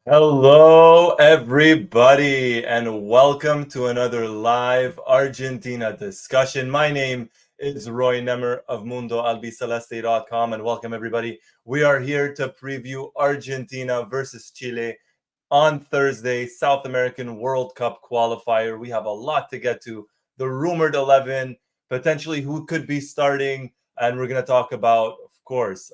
Hello, everybody, and welcome to another live Argentina discussion. My name is Roy Nemmer of Mundo Albiceleste.com, and welcome, everybody. We are here to preview Argentina versus Chile on Thursday, South American World Cup qualifier. We have a lot to get to. The rumored 11, potentially who could be starting, and we're going to talk about, of course,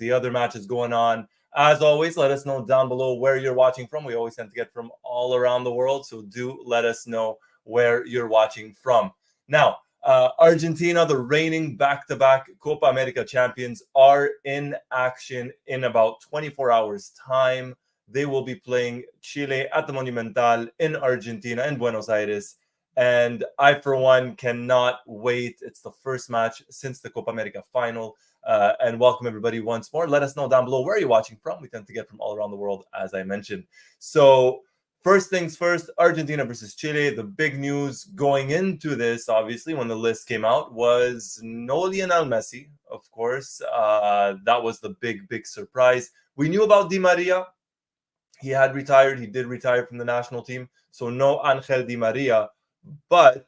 the other matches going on. As always, let us know down below where you're watching from. We always tend to get from all around the world, so do let us know where you're watching from. Now, Argentina, the reigning back-to-back Copa America champions, are in action in about 24 hours' time. They will be playing Chile at the Monumental in Argentina, in Buenos Aires. And I, for one, cannot wait. It's the first match since the Copa America final. And welcome everybody once more. Let us know down below where you're watching from. We tend to get from all around the world, as I mentioned. So first things first, Argentina versus Chile. The big news going into this, obviously, when the list came out, was no Lionel Messi, of course. That was the big surprise. We knew about Di Maria. He had retired. He did retire from the national team. So no Angel Di Maria. But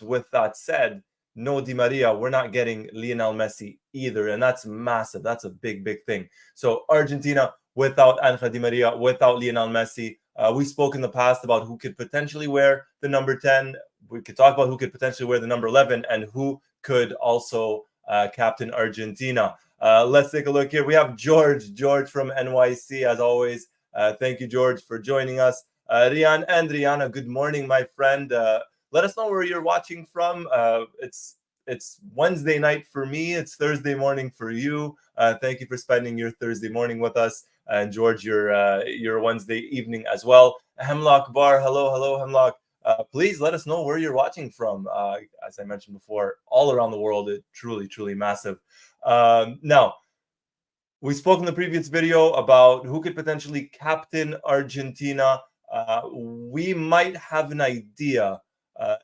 with that said, no Di Maria, we're not getting Lionel Messi either. And that's massive. That's a big thing. So Argentina without Angel Di Maria, without Lionel Messi. We spoke in the past about who could potentially wear the number 10. We could talk about who could potentially wear the number 11 and who could also captain Argentina. Let's take a look here. We have George from NYC, as always. Thank you, George, for joining us. Rian and Rihanna, good morning, my friend. Let us know where you're watching from. It's Wednesday night for me. It's Thursday morning for you. Thank you for spending your Thursday morning with us. And George, your Wednesday evening as well. Hemlock Bar, hello, Hemlock. Please let us know where you're watching from. As I mentioned before, all around the world, it's truly massive. Now, we spoke in the previous video about who could potentially captain Argentina. We might have an idea,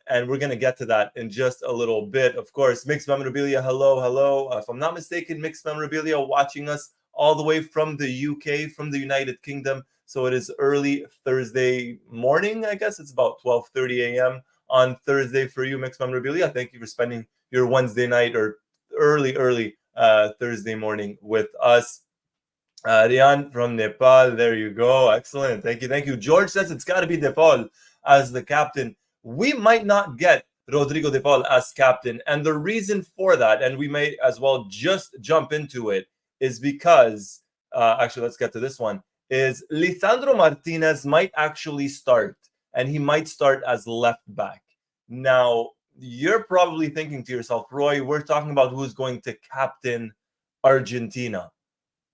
and we're going to get to that in just a little bit. Of course, Mixed Memorabilia, hello. If I'm not mistaken, Mixed Memorabilia watching us all the way from the UK, from the United Kingdom. So it is early Thursday morning, I guess. It's about 12:30 a.m. on Thursday for you, Mixed Memorabilia. Thank you for spending your Wednesday night or early Thursday morning with us. Rian from Nepal, there you go. Excellent. Thank you. George says it's got to be De Paul as the captain. We might not get Rodrigo De Paul as captain. And the reason for that, and we may as well just jump into it, is because, actually, let's get to this one, is Lisandro Martinez might actually start, and he might start as left back. Now, you're probably thinking to yourself, Roy, we're talking about who's going to captain Argentina.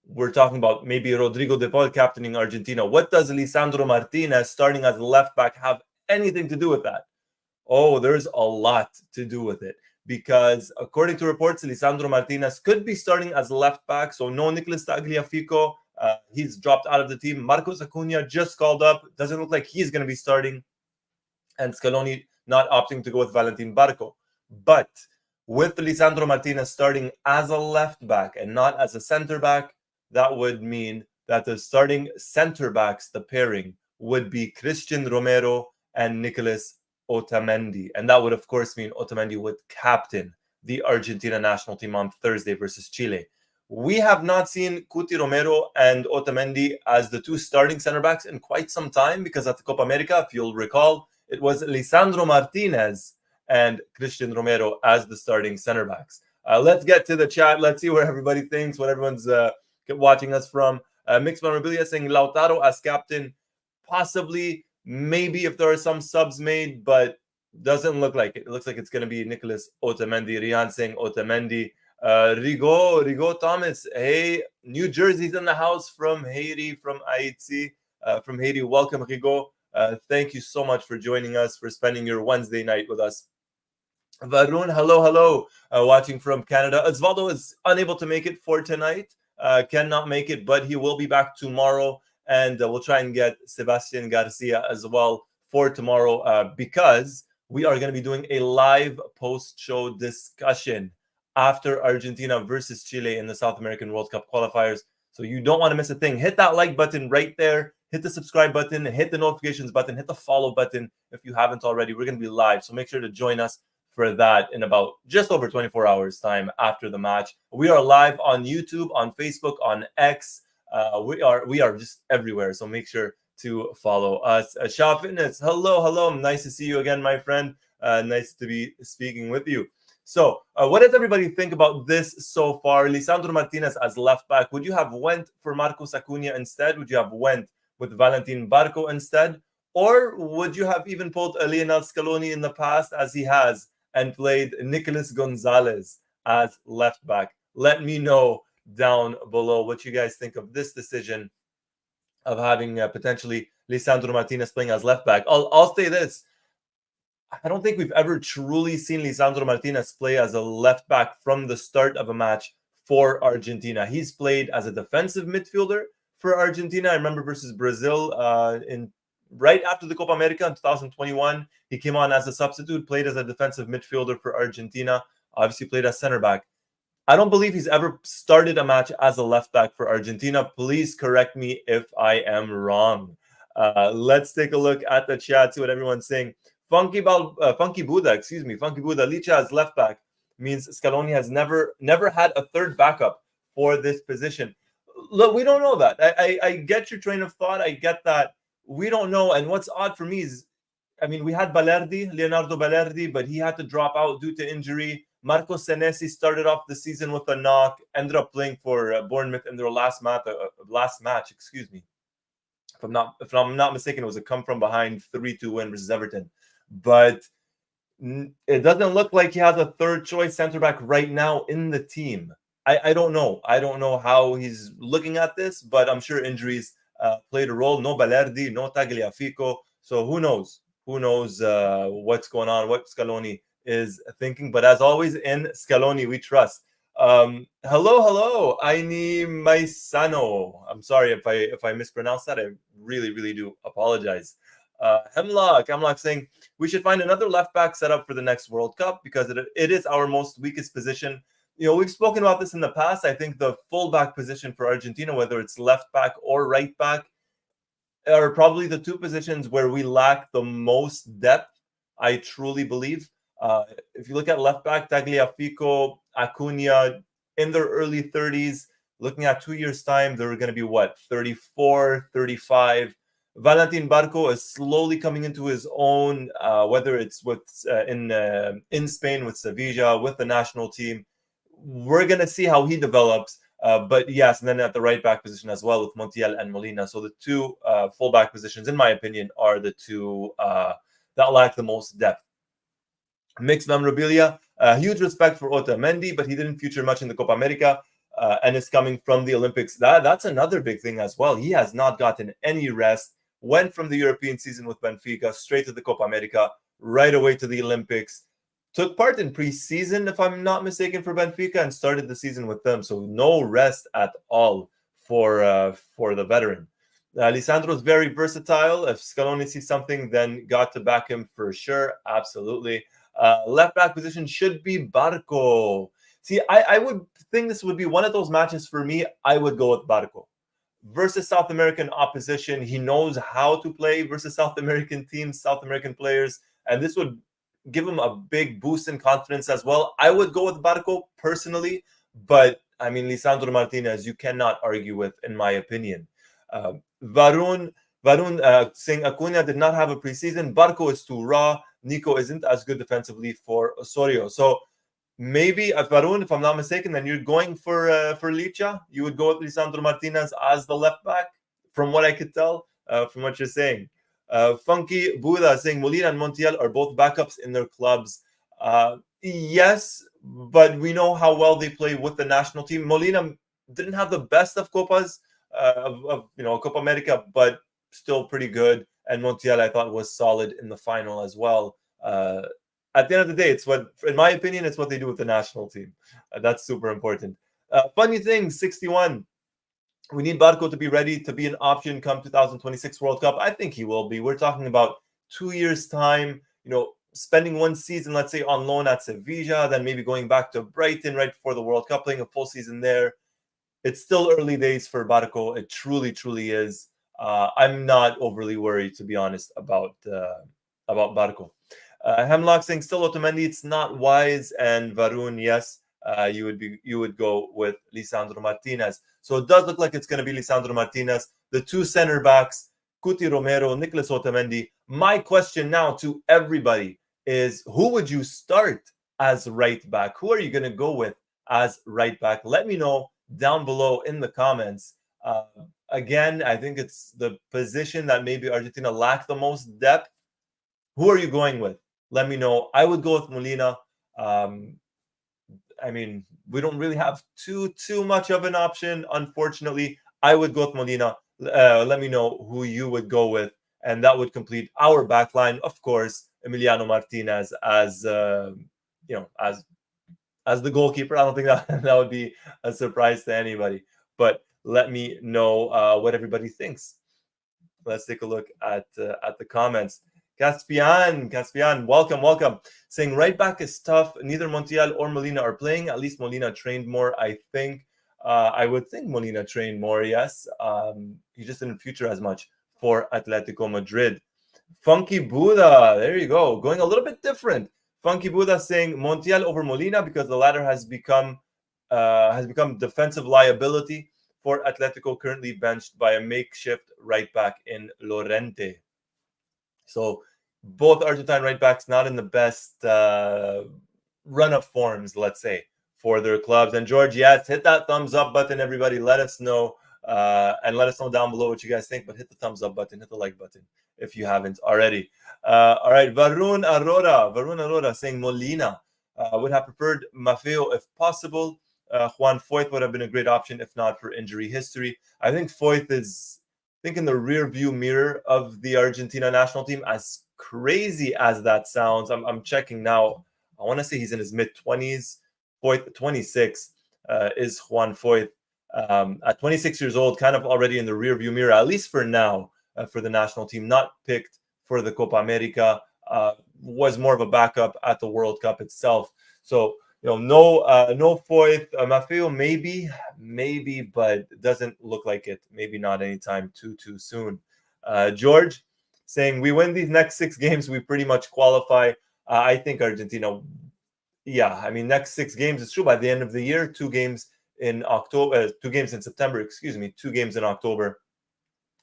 We're talking about maybe Rodrigo De Paul captaining Argentina. What does Lisandro Martinez starting as left back have anything to do with that? Oh, there's a lot to do with it. Because according to reports, Lisandro Martinez could be starting as left back. So no Nicolas Tagliafico. He's dropped out of the team. Marcos Acuna just called up. Doesn't look like he's going to be starting. And Scaloni not opting to go with Valentin Barco. But with Lisandro Martinez starting as a left back and not as a center back, that would mean that the starting center backs, the pairing, would be Christian Romero and Nicolas Otamendi. And that would, of course, mean Otamendi would captain the Argentina national team on Thursday versus Chile. We have not seen Cuti Romero and Otamendi as the two starting center backs in quite some time, because at the Copa America, if you'll recall, it was Lisandro Martinez and Christian Romero as the starting center backs. Let's get to the chat. Let's see where everybody thinks, what everyone's watching us from. Mixed Memorabilia saying Lautaro as captain, possibly, maybe if there are some subs made, but doesn't look like it. It looks like it's going to be Nicolas Otamendi. Rian saying Otamendi. Rigo Thomas, hey, New Jersey's in the house from Haiti, from Haiti, from Haiti. Welcome, Rigo. Thank you so much for joining us, for spending your Wednesday night with us. Varun, hello, watching from Canada. Osvaldo is unable to make it for tonight. Cannot make it, but he will be back tomorrow, and we'll try and get Sebastian Garcia as well for tomorrow, because we are going to be doing a live post-show discussion after Argentina versus Chile in the South American World Cup qualifiers. So you don't want to miss a thing. Hit that like button right there. hit the subscribe button, hit the notifications button, hit the follow button if you haven't already. We're going to be live, so make sure to join us for that in about just over 24 hours time after the match. We are live on YouTube, on Facebook, on X. We are just everywhere, so make sure to follow us. Shah Fitness, hello. Nice to see you again, my friend. Nice to be speaking with you. So, what does everybody think about this so far? Lisandro Martinez as left back. Would you have went for Marcos Acuna instead? Would you have went with Valentin Barco instead? Or would you have even pulled Lionel Scaloni in the past, as he has, and played Nicolas Gonzalez as left back? Let me know down below what you guys think of this decision of having potentially Lisandro Martinez playing as left back. I'll say this. I don't think we've ever truly seen Lisandro Martinez play as a left back from the start of a match for Argentina. He's played as a defensive midfielder for Argentina. I remember versus Brazil in right after the Copa America in 2021. He came on as a substitute, played as a defensive midfielder for Argentina, obviously played as center back. I don't believe he's ever started a match as a left back for Argentina. Please correct me if I am wrong. Let's take a look at the chat, see what everyone's saying. Funky Buddha, Licha as left back means Scaloni has never had a third backup for this position. Look, we don't know that. I get your train of thought. I get that. We don't know. And what's odd for me is, I mean, we had Leonardo Balerdi, but he had to drop out due to injury. Marco Senesi started off the season with a knock, ended up playing for Bournemouth in their last match. Excuse me. If I'm not mistaken, it was a come from behind 3-2 win versus Everton. But it doesn't look like he has a third choice center back right now in the team. I don't know. I don't know how he's looking at this, but I'm sure injuries played a role. No Balerdi, no Tagliafico. So who knows? Who knows what's going on, what Scaloni is thinking. But as always, in Scaloni, we trust. Hello, Aini Maisano. I'm sorry if I mispronounced that. I really do apologize. Hemlock saying we should find another left back set up for the next World Cup because it is our most weakest position. You know, we've spoken about this in the past. I think the fullback position for Argentina, whether it's left back or right back, are probably the two positions where we lack the most depth. I truly believe. If you look at left back, Tagliafico, Acuna, in their early 30s, looking at 2 years' time, they're going to be what, 34, 35. Valentin Barco is slowly coming into his own, whether it's with in Spain with Sevilla, with the national team. We're going to see how he develops. But yes, and then at the right back position as well with Montiel and Molina. So the two fullback positions, in my opinion, are the two that lack the most depth. Mixed memorabilia, huge respect for Otamendi, but he didn't feature much in the Copa America and is coming from the Olympics. That's another big thing as well. He has not gotten any rest, went from the European season with Benfica straight to the Copa America, right away to the Olympics. Took part in preseason, if I'm not mistaken, for Benfica and started the season with them. So no rest at all for the veteran. Lisandro is very versatile. If Scaloni sees something, then got to back him for sure. Absolutely. Left back position should be Barco. See, I would think this would be one of those matches for me. I would go with Barco. Versus South American opposition. He knows how to play versus South American teams, South American players. And this would give him a big boost in confidence as well. I would go with Barco personally, but I mean, Lisandro Martinez, you cannot argue with, in my opinion. Varun saying Acuna did not have a preseason. Barco is too raw. Nico isn't as good defensively for Osorio. So maybe at Varun, if I'm not mistaken, then you're going for Licha. You would go with Lisandro Martinez as the left back, from what I could tell, from what you're saying. Funky Buddha saying Molina and Montiel are both backups in their clubs. Yes, but we know how well they play with the national team. Molina didn't have the best of Copas, Copa America, but still pretty good. And Montiel, I thought, was solid in the final as well. At the end of the day, in my opinion, it's what they do with the national team. That's super important. Funny thing, 61. We need Barco to be ready to be an option come 2026 World Cup. I think he will be. We're talking about 2 years' time, spending one season, let's say, on loan at Sevilla, then maybe going back to Brighton right before the World Cup, playing a full season there. It's still early days for Barco. It truly is. I'm not overly worried, to be honest, about Barco. Hemlock saying still Otamendi, it's not wise, and Varun, yes, you would go with Lisandro Martinez. So it does look like it's going to be Lisandro Martinez. The two center backs, Cuti Romero, Nicolas Otamendi. My question now to everybody is, who would you start as right back? Who are you going to go with as right back? Let me know down below in the comments. Again, I think it's the position that maybe Argentina lack the most depth. Who are you going with? Let me know. I would go with Molina. I mean, we don't really have too much of an option, unfortunately. I would go with Molina. Let me know who you would go with, and that would complete our back line. Of course, Emiliano Martinez as as the goalkeeper. I don't think that would be a surprise to anybody. But let me know what everybody thinks. Let's take a look at the comments. Caspian, welcome. Saying right back is tough. Neither Montiel or Molina are playing. At least Molina trained more, I think. I would think Molina trained more, yes. He just didn't feature as much for Atletico Madrid. Funky Buddha, there you go. Going a little bit different. Funky Buddha saying Montiel over Molina because the latter has become defensive liability for Atletico, currently benched by a makeshift right back in Llorente. So both Argentine right backs not in the best run of forms, let's say, for their clubs. And George, yes, hit that thumbs up button, everybody. Let us know and let us know down below what you guys think. But hit the thumbs up button, hit the like button if you haven't already. All right, Varun Aurora saying Molina would have preferred Maffeo if possible. Juan Foy would have been a great option if not for injury history. I think Foy is in the rear view mirror of the Argentina national team. As crazy as that sounds, I'm checking now. I want to say he's in his mid-20s. Foy, 26 is Juan Foy. At 26 years old, kind of already in the rear view mirror, at least for now, for the national team. Not picked for the Copa America. Was more of a backup at the World Cup itself. So, no Foy. Maffeo maybe, but it doesn't look like it. Maybe not anytime too soon. George saying we win these next 6 games, we pretty much qualify. I think Argentina, yeah, I mean, next 6 games, it's true. By the end of the year, 2 games in October, 2 games in September, 2 games in October,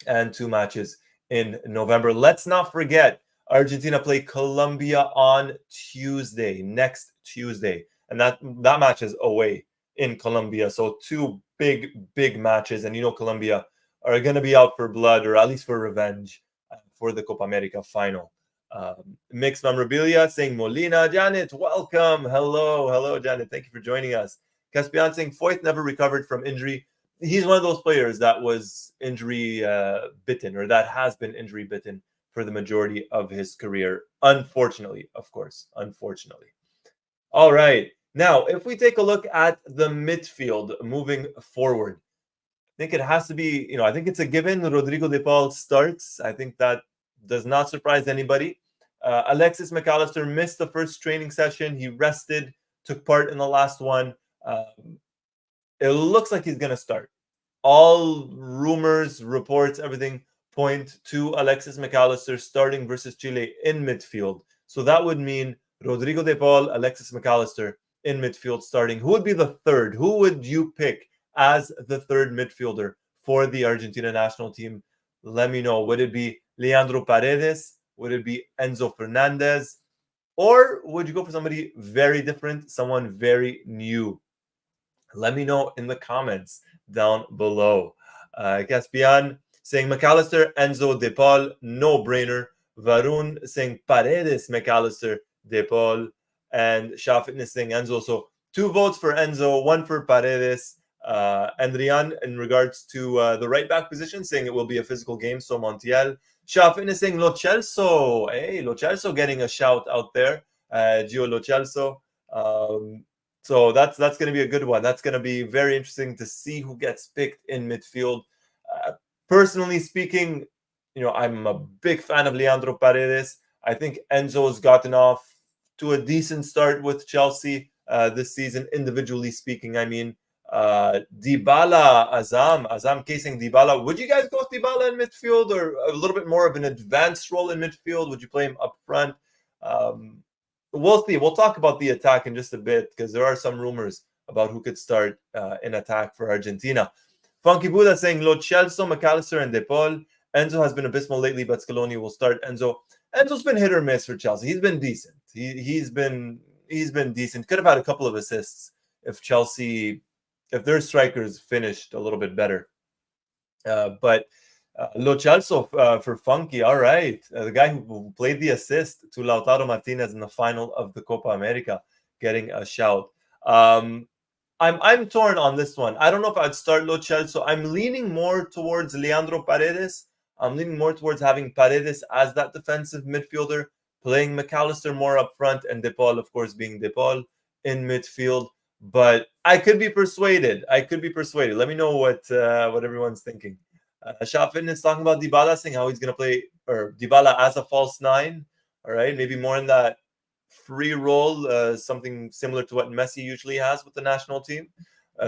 and 2 matches in November. Let's not forget, Argentina play Colombia on Tuesday, next Tuesday. And that match is away in Colombia. So 2 big matches. And Colombia are going to be out for blood, or at least for revenge, for the Copa America final. Mixed memorabilia saying Molina. Janet, welcome. Hello, Janet. Thank you for joining us. Caspian saying Foyth never recovered from injury. He's one of those players that was injury bitten, or that has been injury bitten for the majority of his career. Unfortunately, of course. Unfortunately. All right. Now, if we take a look at the midfield moving forward, I think it has to be, I think it's a given. Rodrigo de Paul starts. I think that does not surprise anybody. Alexis McAllister missed the first training session. He rested, took part in the last one. It looks like he's going to start. All rumors, reports, everything point to Alexis McAllister starting versus Chile in midfield. So that would mean Rodrigo de Paul, Alexis McAllister in midfield starting. Who would be the third? Who would you pick as the third midfielder for the Argentina national team? Let me know. Would it be Leandro Paredes? Would it be Enzo Fernandez? Or would you go for somebody very different, someone very new? Let me know in the comments down below. Caspian saying McAllister, Enzo, De Paul, no brainer. Varun saying Paredes, McAllister, De Paul, and Shah Fitness saying Enzo. So 2 votes for Enzo, 1 for Paredes. And Rian, in regards to the right back position, saying it will be a physical game. So Montiel. Shah Fitness saying Lo Celso. Hey, Lo Celso getting a shout out there. Gio Lo Celso. So that's going to be a good one. That's going to be very interesting to see who gets picked in midfield. Personally speaking, I'm a big fan of Leandro Paredes. I think Enzo's gotten off to a decent start with Chelsea this season, individually speaking. I mean, Dybala, Azam casing Dybala. Would you guys go with Dybala in midfield, or a little bit more of an advanced role in midfield? Would you play him up front? We'll see. We'll talk about the attack in just a bit, because there are some rumors about who could start in attack for Argentina. Funky Buddha saying Lo Celso, McAllister, and De Paul. Enzo has been abysmal lately, but Scaloni will start Enzo. Enzo's been hit or miss for Chelsea. He's been decent. He's been decent. Could have had a couple of assists if their strikers finished a little bit better. But Lo Celso for Funky, all right. The guy who played the assist to Lautaro Martinez in the final of the Copa America, getting a shout. I'm torn on this one. I don't know if I'd start Lo Celso. I'm leaning more towards Leandro Paredes. I'm leaning more towards having Paredes as that defensive midfielder, playing McAllister more up front, and De Paul, of course, being De Paul in midfield. But I could be persuaded. Let me know what everyone's thinking. Shop Fitness talking about Dybala, saying how he's going to play, or Dybala as a false nine. All right, maybe more in that free role, something similar to what Messi usually has with the national team.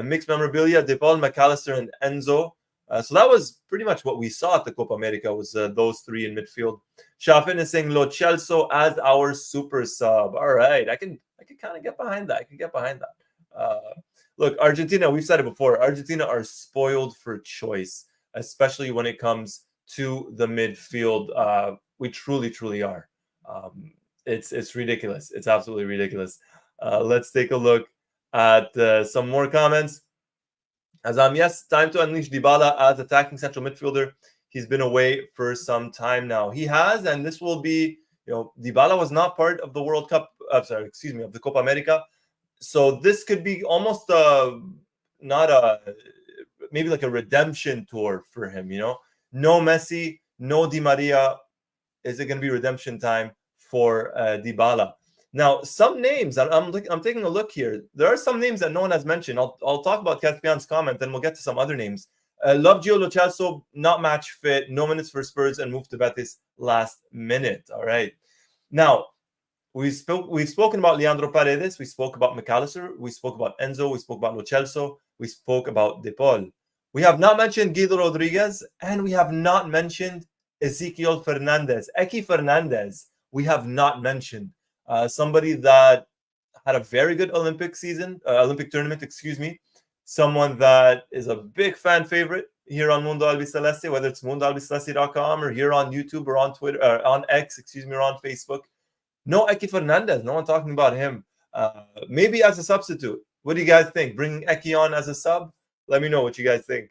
Mixed memorabilia, De Paul, McAllister, and Enzo. So that was pretty much what we saw at the Copa America, was those three in midfield. Shafin is saying Lo Celso as our super sub. All right, I can kind of get behind that. Look, Argentina, we've said it before, Argentina are spoiled for choice, especially when it comes to the midfield. We truly are. It's ridiculous. It's absolutely ridiculous. Let's take a look at some more comments. Yes, time to unleash Dybala as attacking central midfielder. He's been away for some time now. He has, and this will be, Dybala was not part of the World Cup, of the Copa America. So this could be almost maybe like a redemption tour for him, No Messi, no Di Maria. Is it going to be redemption time for Dybala? Now, some names, I'm taking a look here. There are some names that no one has mentioned. I'll talk about Caspian's comment, then we'll get to some other names. Love Gio Lo Celso, not match fit, no minutes for Spurs, and moved to Betis last minute. All right. Now, we've spoken about Leandro Paredes, we spoke about McAllister, we spoke about Enzo, we spoke about Lo Celso, we spoke about De Paul. We have not mentioned Guido Rodriguez, and we have not mentioned Ezequiel Fernandez. Eki Fernandez, we have not mentioned. Somebody that had a very good Olympic tournament, someone that is a big fan favorite here on Mundo Albiceleste, whether it's mundoalbiceleste.com or here on YouTube or on Twitter, on X, or on Facebook. No Eki Fernandez, no one talking about him. Maybe as a substitute. What do you guys think? Bringing Eki on as a sub? Let me know what you guys think.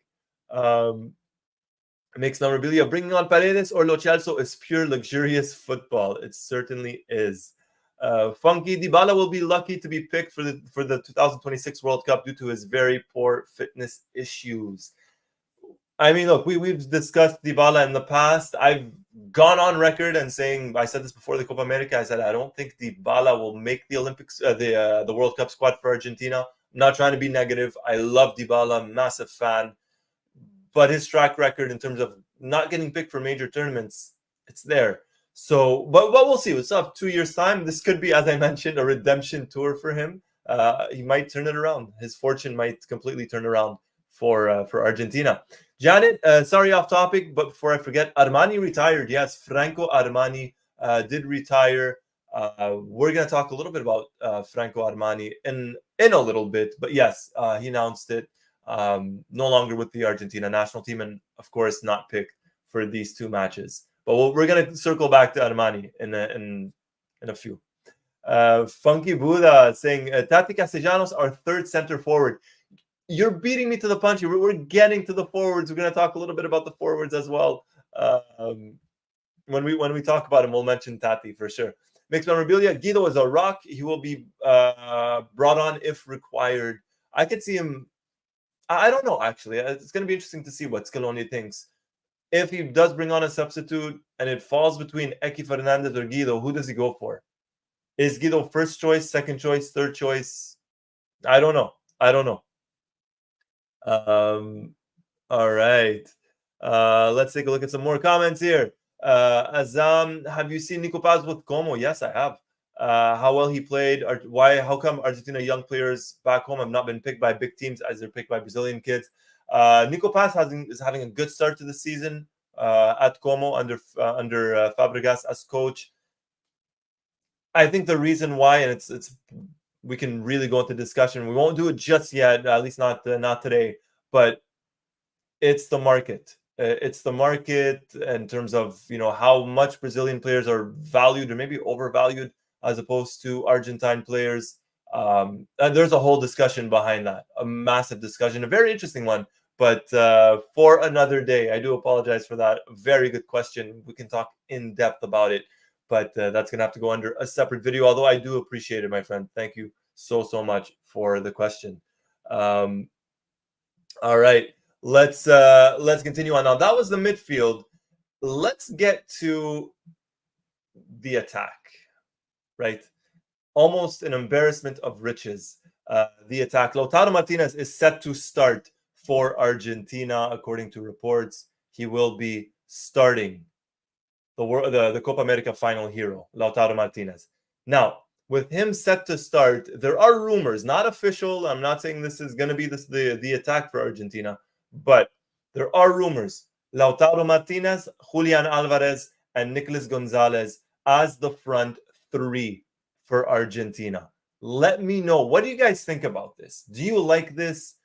Mixed memorabilia, bringing on Paredes or Lo Celso is pure luxurious football. It certainly is. Funky Dybala will be lucky to be picked for the 2026 World Cup due to his very poor fitness issues. I mean, look, we've discussed Dybala in the past. I've gone on record and saying, I said this before the Copa America, I said I don't think Dybala will make the Olympics, the World Cup squad for Argentina. I'm not trying to be negative. I love Dybala, massive fan. But his track record in terms of not getting picked for major tournaments, it's there. So, but we'll see. It's up 2 years' time. This could be, as I mentioned, a redemption tour for him. He might turn it around. His fortune might completely turn around for Argentina. Janet, sorry, off topic, but before I forget, Armani retired. Yes, Franco Armani did retire. We're going to talk a little bit about Franco Armani in a little bit. But yes, he announced it. No longer with the Argentina national team, and of course not picked for these two matches. But we're going to circle back to Armani in a few. Funky Buddha saying, Tati Castellanos, our third center forward. You're beating me to the punch. We're getting to the forwards. We're going to talk a little bit about the forwards as well. When we talk about him, we'll mention Tati for sure. Mixed memorabilia, Guido is a rock. He will be brought on if required. I could see him. I don't know, actually. It's going to be interesting to see what Scaloni thinks. If he does bring on a substitute and it falls between Eki Fernandez or Guido, who does he go for? Is Guido first choice, second choice, third choice? I don't know. All right. Let's take a look at some more comments here. Azam, have you seen Nico Paz with Como? Yes, I have. how well he played, or how come Argentina young players back home have not been picked by big teams as they're picked by Brazilian kids. Nico Paz is having a good start to the season at Como under Fabregas as coach. I think the reason why, and it's we can really go into discussion. We won't do it just yet, at least not today. But it's the market. It's the market in terms of how much Brazilian players are valued or maybe overvalued as opposed to Argentine players. And there's a whole discussion behind that, a massive discussion, a very interesting one. But for another day, I do apologize for that. Very good question. We can talk in depth about it, but that's going to have to go under a separate video. Although I do appreciate it, my friend. Thank you so much for the question. All right, let's continue on. Now that was the midfield. Let's get to the attack. Right, almost an embarrassment of riches. The attack. Lautaro Martinez is set to start for Argentina, according to reports. He will be starting the Copa America final hero, Lautaro Martinez. Now, with him set to start, there are rumors, not official. I'm not saying this is going to be the attack for Argentina, but there are rumors. Lautaro Martinez, Julian Alvarez, and Nicolas Gonzalez as the front three for Argentina. Let me know. What do you guys think about this? Do you like this?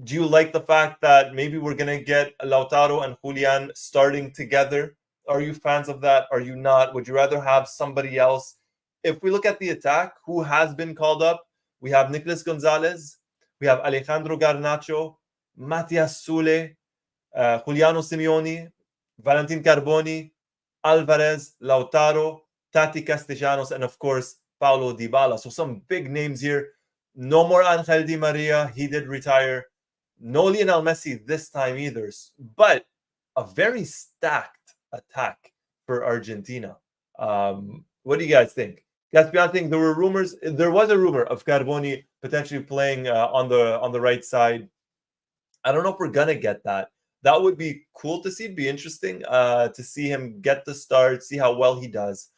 Do you like the fact that maybe we're going to get Lautaro and Julian starting together? Are you fans of that? Are you not? Would you rather have somebody else? If we look at the attack, who has been called up? We have Nicolas Gonzalez. We have Alejandro Garnacho, Matias Sule, Juliano Simeone, Valentin Carboni, Alvarez, Lautaro, Tati Castellanos, and of course, Paulo Dybala. So some big names here. No more Angel Di Maria. He did retire. No Lionel Messi this time either. But a very stacked attack for Argentina. What do you guys think? Caspian, think there were rumors. There was a rumor of Carboni potentially playing on the right side. I don't know if we're gonna get that. That would be cool to see. It'd be interesting to see him get the start, see how well he does.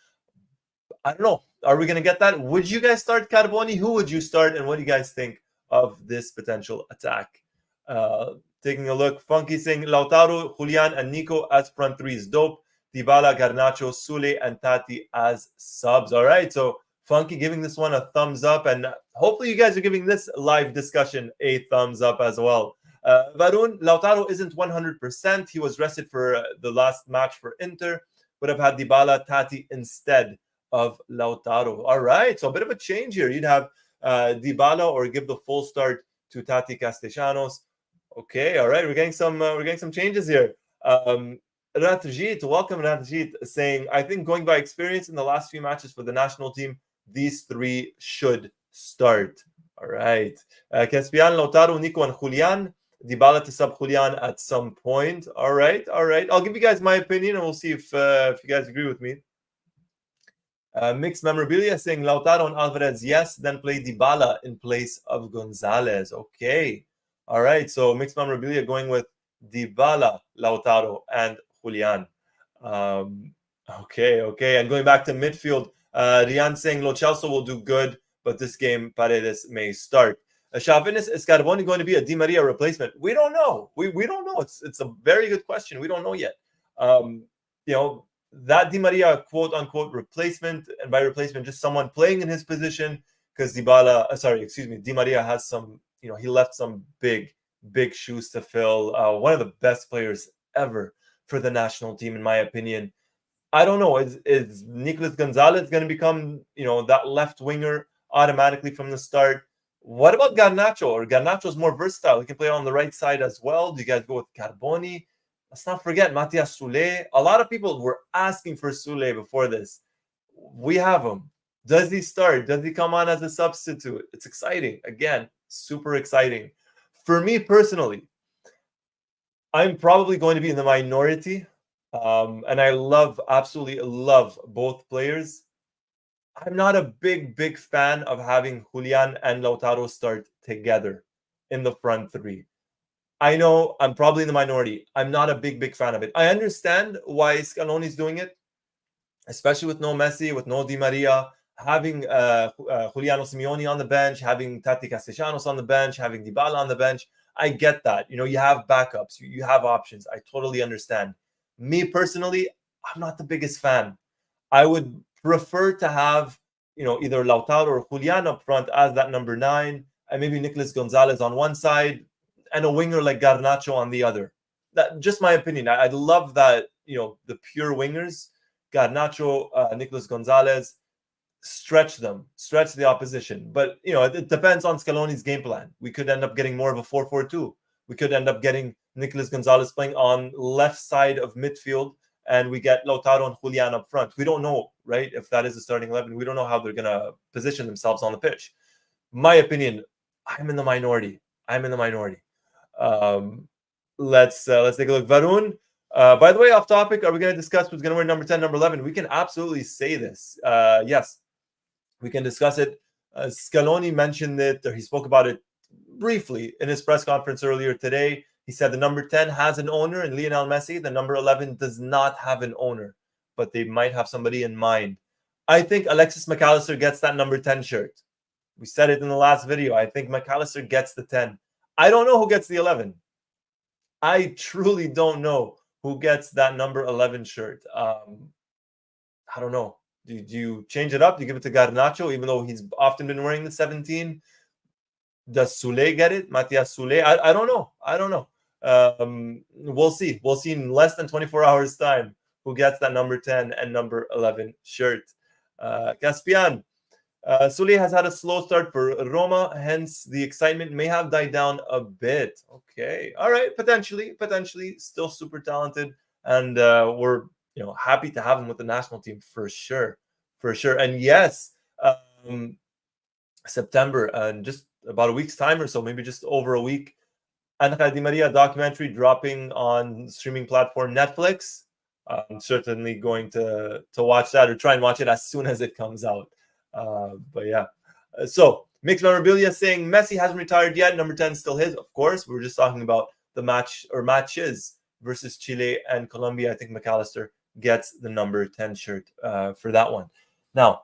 I don't know. Are we gonna get that? Would you guys start Carboni? Who would you start? And what do you guys think of this potential attack? Taking a look, Funky saying Lautaro, Julian, and Nico as front three is dope. Dybala, Garnacho, Sule, and Tati as subs. All right, so Funky giving this one a thumbs up, and hopefully you guys are giving this live discussion a thumbs up as well. Varun, Lautaro isn't 100%. He was rested for the last match for Inter. Would have had Dybala, Tati instead of Lautaro. All right, so a bit of a change here. You'd have Dybala or give the full start to Tati Castellanos. Okay, all right, we're getting some changes here. Ratjit, welcome Ratjit, saying, I think going by experience in the last few matches for the national team, these three should start. All right. Caspian, Lautaro, Nico, and Julian. Dybala to sub Julian at some point. All right. I'll give you guys my opinion and we'll see if you guys agree with me. Mixed memorabilia saying Lautaro and Alvarez, yes, then play Dybala in place of Gonzalez. Okay. All right. So mixed memorabilia going with Dybala, Lautaro, and Julian. Okay. And going back to midfield, Rian saying Lo Celso will do good, but this game Paredes may start. Chavinis, is Carboni going to be a Di Maria replacement? We don't know. We don't know. It's a very good question. We don't know yet. That Di Maria quote unquote replacement, and by replacement, just someone playing in his position, because Di Maria has some, he left some big shoes to fill. One of the best players ever for the national team, in my opinion. I don't know. Is Nicolas Gonzalez going to become, that left winger automatically from the start? What about Garnacho? Or Garnacho's more versatile. He can play on the right side as well. Do you guys go with Carboni? Let's not forget Matias Sule. A lot of people were asking for Sule before this. We have him. Does he start? Does he come on as a substitute? It's exciting. Again, super exciting. For me personally, I'm probably going to be in the minority. And I absolutely love both players. I'm not a big fan of having Julian and Lautaro start together in the front three. I know I'm probably in the minority. I'm not a big fan of it. I understand why Scaloni's doing it, especially with no Messi, with no Di Maria, having Juliano Simeone on the bench, having Tati Castellanos on the bench, having Dybala on the bench, I get that. You have backups, you have options. I totally understand. Me personally, I'm not the biggest fan. I would prefer to have, either Lautaro or Julian up front as that number 9, and maybe Nicolas Gonzalez on one side, and a winger like Garnacho on the other. That just my opinion. I love that, the pure wingers, Garnacho, Nicolas Gonzalez, stretch the opposition. But it depends on Scaloni's game plan. We could end up getting more of a 4-4-2. We could end up getting Nicolas Gonzalez playing on left side of midfield, and we get Lautaro and Julian up front. We don't know, right? If that is the starting 11, we don't know how they're gonna position themselves on the pitch. My opinion, I'm in the minority. Let's take a look. Varun. By the way, off topic, are we going to discuss who's going to wear number 10, number 11? We can absolutely say this. Yes, we can discuss it. Scaloni mentioned it, or he spoke about it briefly in his press conference earlier today. He said the number 10 has an owner in Lionel Messi. The number 11 does not have an owner, but they might have somebody in mind. I think Alexis McAllister gets that number 10 shirt. We said it in the last video. I think McAllister gets the 10. I don't know who gets the 11. I truly don't know who gets that number 11 shirt. I don't know. Do you change it up? Do you give it to Garnacho, even though he's often been wearing the 17? Does Soulé get it? Matias Soulé? I don't know. We'll see. We'll see in less than 24 hours' time who gets that number 10 and number 11 shirt. Caspian. Soulé has had a slow start for Roma, hence the excitement may have died down a bit. Okay, all right, potentially, still super talented, and we're happy to have him with the national team for sure. And yes, September, and just about a week's time or so, maybe just over a week, Angel Di Maria documentary dropping on streaming platform Netflix. I'm certainly going to watch that, or try and watch it as soon as it comes out. But yeah, so Mixed Memorabilia saying Messi hasn't retired yet. Number 10 still his, of course. We were just talking about the match or matches versus Chile and Colombia. I think McAllister gets the number 10 shirt for that one. Now,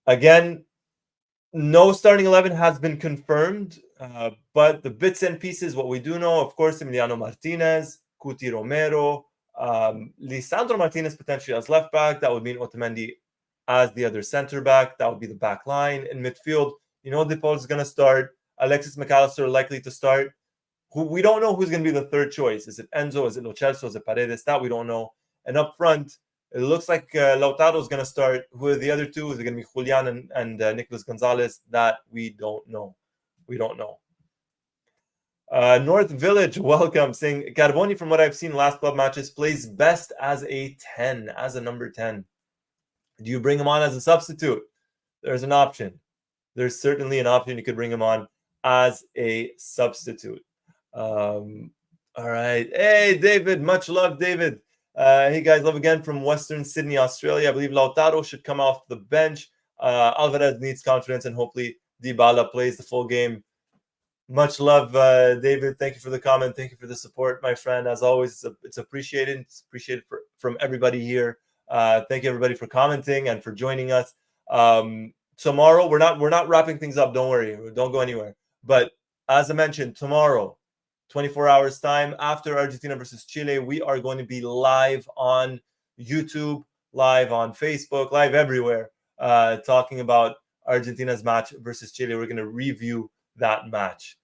again, no starting 11 has been confirmed, but the bits and pieces, what we do know, of course, Emiliano Martinez, Cuti Romero, Lisandro Martinez potentially as left back. That would mean Otamendi as the other center back. That would be the back line. In midfield, DePaul is going to start. Alexis McAllister likely to start. We don't know who's going to be the third choice. Is it Enzo? Is it Lo Celso? Is it Paredes? That we don't know. And up front, it looks like Lautaro is going to start. Who are the other two? Is it going to be Julian and Nicolas Gonzalez? That we don't know. North Village, welcome, saying Carboni, from what I've seen last club matches, plays best as a 10, as a number 10. Do you bring him on as a substitute? There's an option. There's certainly an option. You could bring him on as a substitute. All right. Hey, David. Much love, David. Hey, guys. Love again from Western Sydney, Australia. I believe Lautaro should come off the bench. Alvarez needs confidence, and hopefully Dybala plays the full game. Much love, David. Thank you for the comment. Thank you for the support, my friend. As always, it's appreciated. It's appreciated from everybody here. Thank you, everybody, for commenting and for joining us. Tomorrow, we're not wrapping things up. Don't worry. Don't go anywhere. But as I mentioned, tomorrow, 24 hours time after Argentina versus Chile, we are going to be live on YouTube, live on Facebook, live everywhere, talking about Argentina's match versus Chile. We're going to review that match.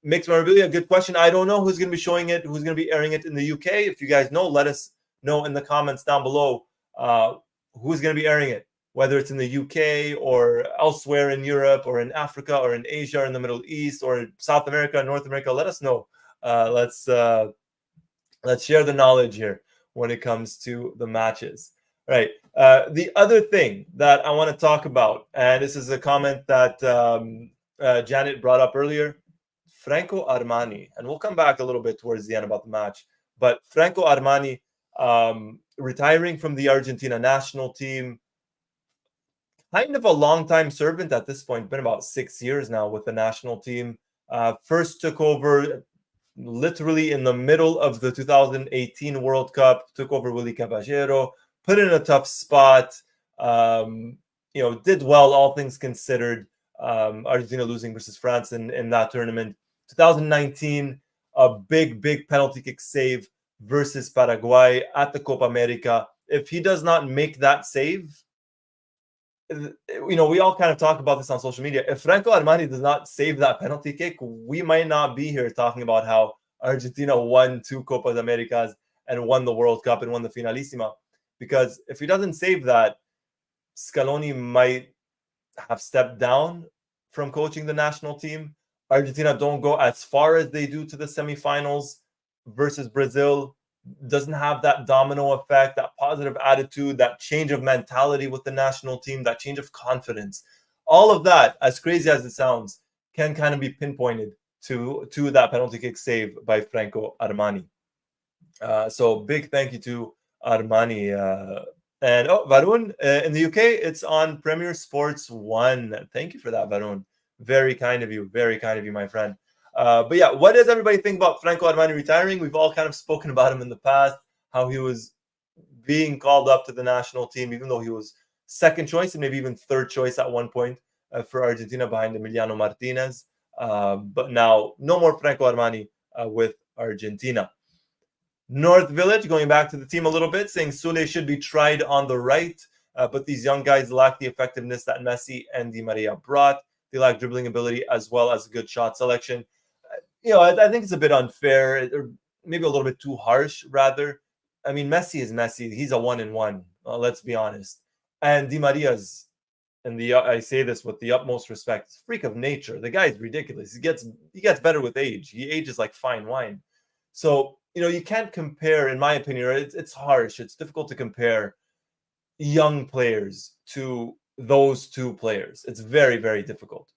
Mixed Memorabilia, good question. I don't know who's going to be showing it, who's going to be airing it in the UK. If you guys know, let us know in the comments down below who's going to be airing it, whether it's in the UK or elsewhere in Europe or in Africa or in Asia or in the Middle East or South America, North America. Let us know. Let's share the knowledge here when it comes to the matches. All right. The other thing that I want to talk about, and this is a comment that Janet brought up earlier, Franco Armani, and we'll come back a little bit towards the end about the match, but Franco Armani retiring from the Argentina national team, kind of a long-time servant at this point, been about 6 years now with the national team. First took over literally in the middle of the 2018 World Cup, took over Willy Caballero, put in a tough spot. did well, all things considered. Argentina losing versus France in that tournament. 2019, a big penalty kick save versus Paraguay at the Copa America. If he does not make that save, we all kind of talk about this on social media. If Franco Armani does not save that penalty kick, we might not be here talking about how Argentina won 2 Copas Americas and won the World Cup and won the Finalissima. Because if he doesn't save that, Scaloni might have stepped down from coaching the national team. Argentina don't go as far as they do to the semifinals versus Brazil. Doesn't have that domino effect, that positive attitude, that change of mentality with the national team, that change of confidence. All of that, as crazy as it sounds, can kind of be pinpointed to that penalty kick save by Franco Armani. So big thank you to Armani. And Varun, in the UK, it's on Premier Sports 1. Thank you for that, Varun. Very kind of you, my friend. But yeah, what does everybody think about Franco Armani retiring? We've all kind of spoken about him in the past, how he was being called up to the national team, even though he was second choice and maybe even third choice at one point for Argentina behind Emiliano Martinez. But now, no more Franco Armani with Argentina. North Village, going back to the team a little bit, saying Sule should be tried on the right, but these young guys lack the effectiveness that Messi and Di Maria brought. They lack dribbling ability as well as a good shot selection. I think it's a bit unfair, or maybe a little bit too harsh, rather. I mean, Messi is Messi. He's a 1-in-1. Let's be honest. And Di Maria's, and I say this with the utmost respect, freak of nature. The guy is ridiculous. He gets better with age. He ages like fine wine. So you can't compare, in my opinion. It's harsh. It's difficult to compare young players to those two players. It's very, very difficult.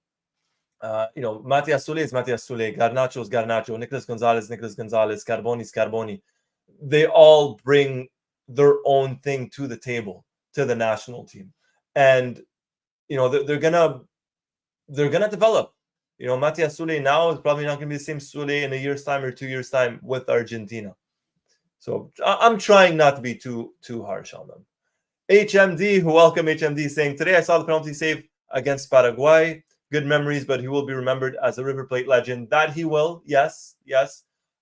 Matias Sule is Matias Sule, Garnacho is Garnacho, Nicolas Gonzalez, Carboni is Carboni. They all bring their own thing to the table, to the national team, and they're gonna develop. Matias Sule now is probably not going to be the same Sule in a year's time or 2 years' time with Argentina. So I'm trying not to be too harsh on them. HMD, who welcome HMD, saying, today I saw the penalty save against Paraguay. Good memories, but he will be remembered as a River Plate legend. That he will, yes,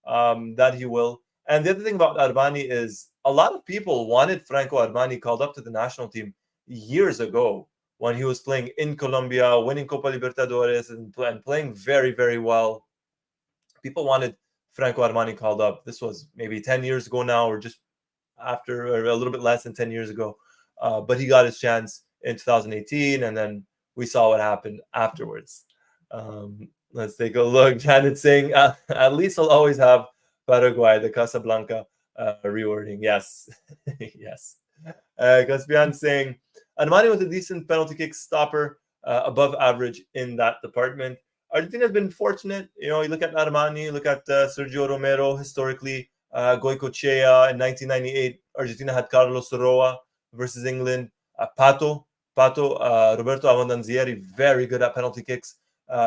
that he will. And the other thing about Armani is a lot of people wanted Franco Armani called up to the national team years ago when he was playing in Colombia, winning Copa Libertadores, and playing very, very well. People wanted Franco Armani called up. This was maybe 10 years ago now, or just after, or a little bit less than 10 years ago. But he got his chance in 2018, and then we saw what happened afterwards. Let's take a look. Janet saying, at least I'll always have Paraguay, the Casablanca rewording. Yes. Yes. Caspian saying, Armani was a decent penalty kick stopper, above average in that department. Argentina has been fortunate. You look at Armani, look at Sergio Romero historically, Goicoechea in 1998. Argentina had Carlos Roa versus England. Pato, Roberto Avandanzieri, very good at penalty kicks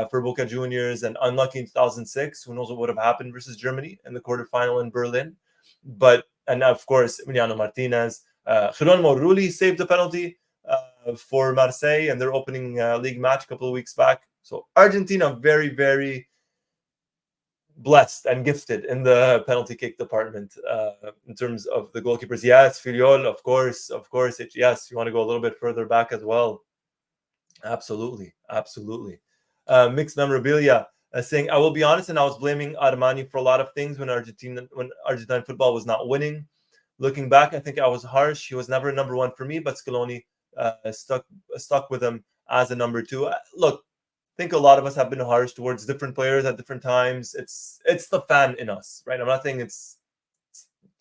for Boca Juniors, and unlucky in 2006. Who knows what would have happened versus Germany in the quarterfinal in Berlin. And of course, Emiliano Martinez. Geronimo Rulli saved the penalty for Marseille in their opening league match a couple of weeks back. So Argentina, very, very blessed and gifted in the penalty kick department in terms of the goalkeepers. Yes, Filiol, of course. Yes, you want to go a little bit further back as well. Absolutely. Mixed memorabilia saying, I will be honest, and I was blaming Armani for a lot of things when Argentine football was not winning. Looking back, I think I was harsh. He was never a number one for me, but Scaloni stuck with him as a number two. Look, I think a lot of us have been harsh towards different players at different times. It's the fan in us, right? I'm not saying it's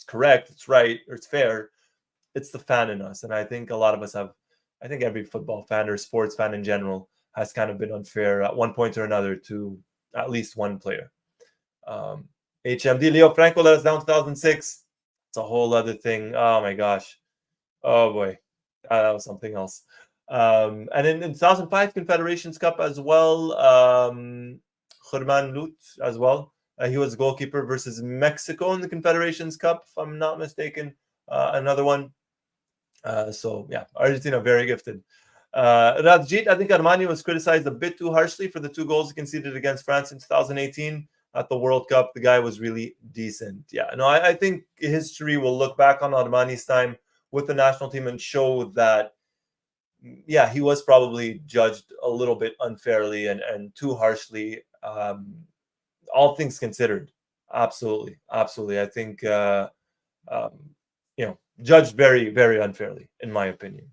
correct, it's right, or it's fair. It's the fan in us, and I think a lot of us have. I think every football fan or sports fan in general has kind of been unfair at one point or another to at least one player. HMD Leo Franco let us down 2006. It's a whole other thing. Oh my gosh. Oh boy. That was something else. And in 2005 Confederations Cup as well, Germán Lut as well. He was goalkeeper versus Mexico in the Confederations Cup, if I'm not mistaken. Another one. So yeah, Argentina very gifted. Rajit, I think Armani was criticized a bit too harshly for the 2 goals he conceded against France in 2018 at the World Cup. The guy was really decent. Yeah, no, I think history will look back on Armani's time with the national team and show that, yeah, he was probably judged a little bit unfairly and too harshly. All things considered, absolutely. I think um, judged very, very unfairly, in my opinion.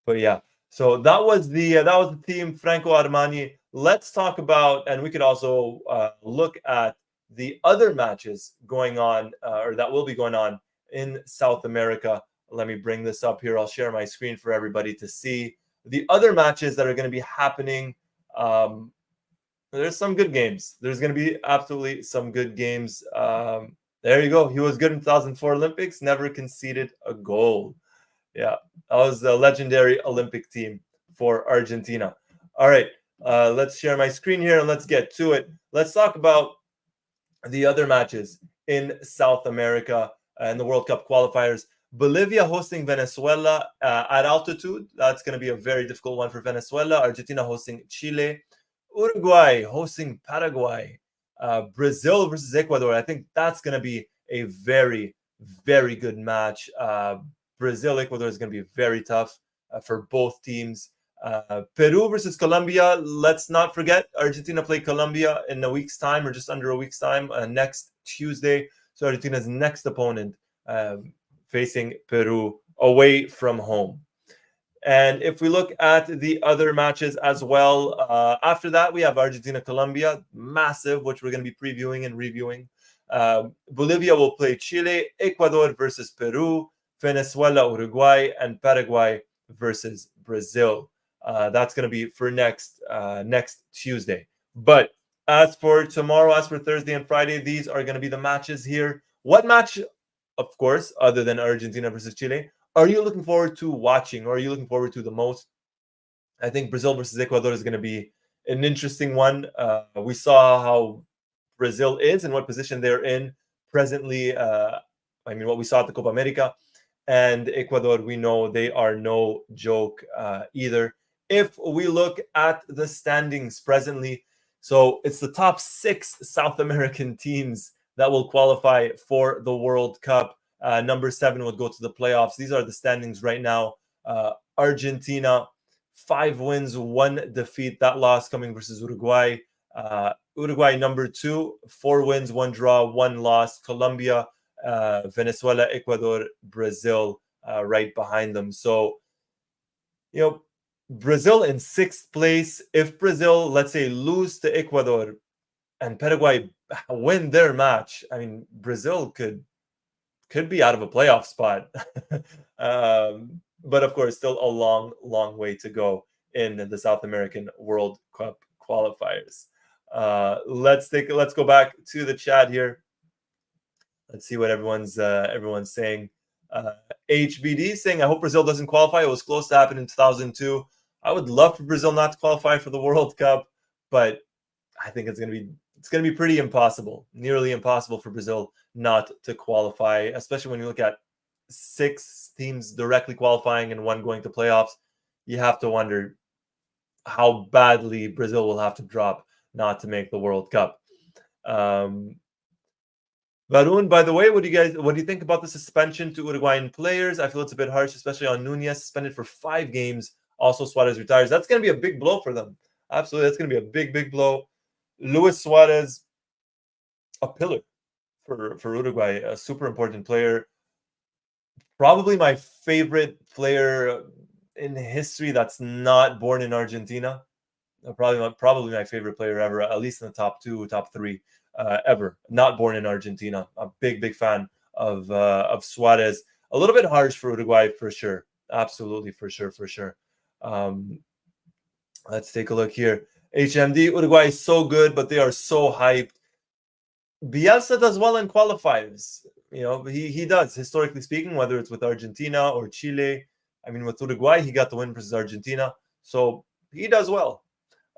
But yeah, so that was the team, Franco Armani. Let's talk about, and we could also look at the other matches going on, or that will be going on in South America. Let me bring this up here. I'll share my screen for everybody to see the other matches that are going to be happening. There's some good games. There's going to be absolutely some good games. There you go. He was good in 2004 Olympics, never conceded a goal. Yeah, that was the legendary Olympic team for Argentina. All right, let's share my screen here and let's get to it. Let's talk about the other matches in South America and the World Cup qualifiers. Bolivia hosting Venezuela at altitude. That's going to be a very difficult one for Venezuela. Argentina hosting Chile. Uruguay hosting Paraguay. Brazil versus Ecuador. I think that's going to be a very, very good match. Brazil, Ecuador is going to be very tough for both teams. Peru versus Colombia. Let's not forget, Argentina play Colombia in a week's time, or just under a week's time, next Tuesday. So Argentina's next opponent facing Peru away from home. And if we look at the other matches as well, after that, we have Argentina-Colombia, massive, which we're going to be previewing and reviewing. Bolivia will play Chile, Ecuador versus Peru, Venezuela, Uruguay, and Paraguay versus Brazil. That's going to be for next Tuesday. But as for tomorrow, as for Thursday and Friday, these are going to be the matches here. What match, of course, other than Argentina versus Chile, are you looking forward to watching, or are you looking forward to the most? I think Brazil versus Ecuador is going to be an interesting one. We saw how Brazil is and what position they're in presently. What we saw at the Copa America. And Ecuador, we know they are no joke either. If we look at the standings presently, so it's the top 6 South American teams that will qualify for the World Cup. Number 7 would go to the playoffs. These are the standings right now. Argentina, 5 wins, 1 defeat. That loss coming versus Uruguay. Uruguay, number 2, 4 wins, 1 draw, 1 loss. Colombia, Venezuela, Ecuador, Brazil right behind them. So, Brazil in 6th place. If Brazil, let's say, lose to Ecuador and Paraguay win their match, Brazil could be out of a playoff spot. But of course, still a long, long way to go in the South American World Cup qualifiers. Let's go back to the chat here. Let's see what everyone's saying. HBD saying, I hope Brazil doesn't qualify. It was close to happen in 2002. I would love for Brazil not to qualify for the World Cup, but I think it's going to be pretty impossible, nearly impossible for Brazil not to qualify, especially when you look at 6 teams directly qualifying and 1 going to playoffs. You have to wonder how badly Brazil will have to drop not to make the World Cup. Varun, by the way, what do you think about the suspension to Uruguayan players? I feel it's a bit harsh, especially on Nunez, suspended for 5 games. Also, Suarez retires. That's going to be a big blow for them. Absolutely, that's going to be a big, big blow. Luis Suarez, a pillar for Uruguay, a super important player. Probably my favorite player in history that's not born in Argentina. Probably my favorite player ever, at least in the top 2, top 3 ever. Not born in Argentina. A big, big fan of Suarez. A little bit harsh for Uruguay for sure. Absolutely, for sure. Let's take a look here. HMD, Uruguay is so good, but they are so hyped. Bielsa does well in qualifiers. He does, historically speaking, whether it's with Argentina or Chile. With Uruguay, he got the win versus Argentina. So he does well.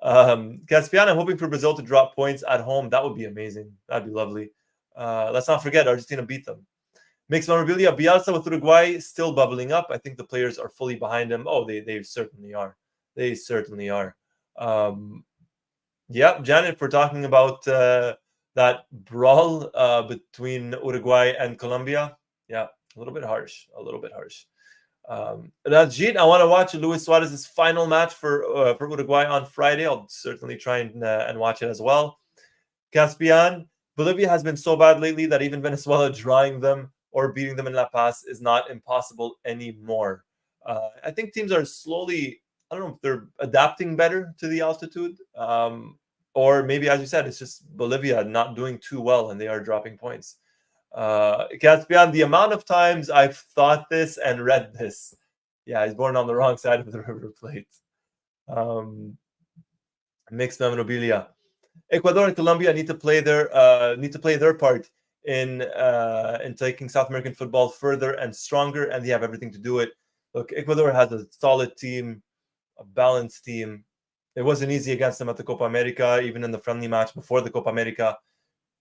Caspian, I'm hoping for Brazil to drop points at home. That would be amazing. That'd be lovely. Let's not forget, Argentina beat them. Mixed memorabilia, Bielsa with Uruguay still bubbling up. I think the players are fully behind him. Oh, they certainly are. They certainly are. Yeah, Janet, if we're talking about that brawl between Uruguay and Colombia, yeah, a little bit harsh. A little bit harsh. Rajit, I want to watch Luis Suarez's final match for Uruguay on Friday. I'll certainly try and watch it as well. Caspian, Bolivia has been so bad lately that even Venezuela drawing them or beating them in La Paz is not impossible anymore. I think teams are slowly, I don't know if they're adapting better to the altitude. Or maybe, as you said, it's just Bolivia not doing too well and they are dropping points. Caspian, the amount of times I've thought this and read this. Yeah, he's born on the wrong side of the River Plate. Mixed memorabilia. Ecuador and Colombia need to play their part in taking South American football further and stronger, and they have everything to do it. Look, Ecuador has a solid team, a balanced team. It wasn't easy against them at the Copa America, even in the friendly match before the Copa America.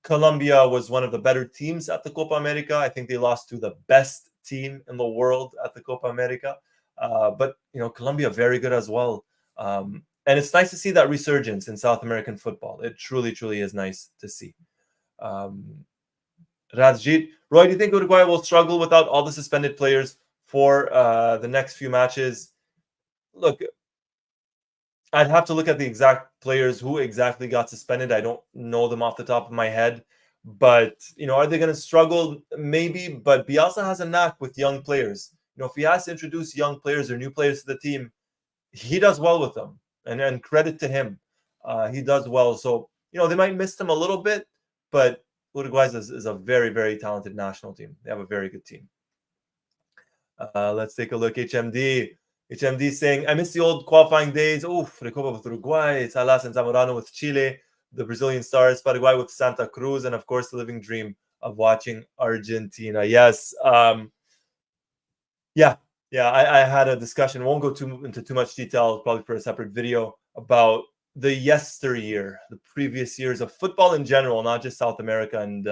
Colombia was one of the better teams at the Copa America. I think they lost to the best team in the world at the Copa America. But, Colombia very good as well. And it's nice to see that resurgence in South American football. It truly, truly is nice to see. Rajit, Roy, do you think Uruguay will struggle without all the suspended players for the next few matches? Look, I'd have to look at the exact players who exactly got suspended. I don't know them off the top of my head. But, are they going to struggle? Maybe. But Bielsa has a knack with young players. If he has to introduce young players or new players to the team, he does well with them. And credit to him. He does well. So, they might miss him a little bit. But Uruguay is a very, very talented national team. They have a very good team. Let's take a look. HMD saying, I miss the old qualifying days. Recopa with Uruguay, Salas and Zamorano with Chile, the Brazilian Stars, Paraguay with Santa Cruz, and of course the living dream of watching Argentina. Yes. I had a discussion. Won't go into too much detail, probably for a separate video, about the yesteryear, the previous years of football in general, not just South America, and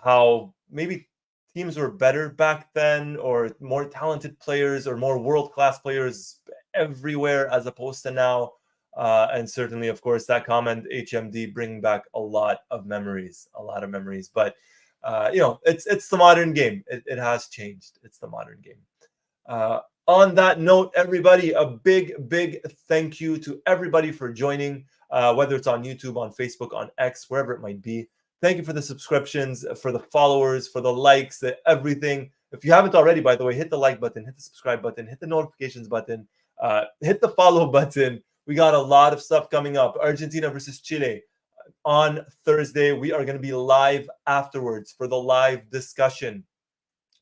how maybe teams were better back then, or more talented players, or more world-class players everywhere as opposed to now. And certainly, of course, that comment, HMD, bringing back a lot of memories. But, it's the modern game. It has changed. It's the modern game. On that note, everybody, a big, big thank you to everybody for joining, whether it's on YouTube, on Facebook, on X, wherever it might be. Thank you for the subscriptions, for the followers, for the likes, everything. If you haven't already, by the way, hit the like button, hit the subscribe button, hit the notifications button, hit the follow button. We got a lot of stuff coming up. Argentina versus Chile on Thursday. We are going to be live afterwards for the live discussion,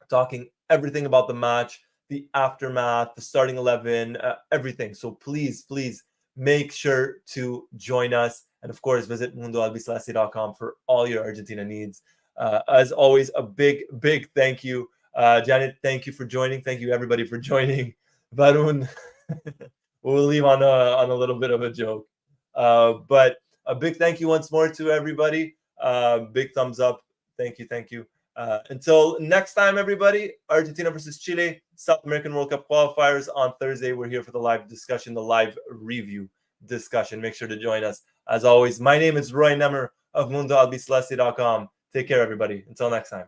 talking everything about the match, the aftermath, the starting 11, everything. So please, please make sure to join us. And of course, visit MundoAlbiceleste.com for all your Argentina needs. As always, a big, big thank you. Janet, thank you for joining. Thank you, everybody, for joining. Varun, we'll leave on a little bit of a joke. But a big thank you once more to everybody. Big thumbs up. Thank you. Until next time, everybody, Argentina versus Chile, South American World Cup qualifiers on Thursday. We're here for the live discussion, the live review discussion. Make sure to join us. As always, my name is Roy Nemmer of MundoAlbiceleste.com. Take care, everybody. Until next time.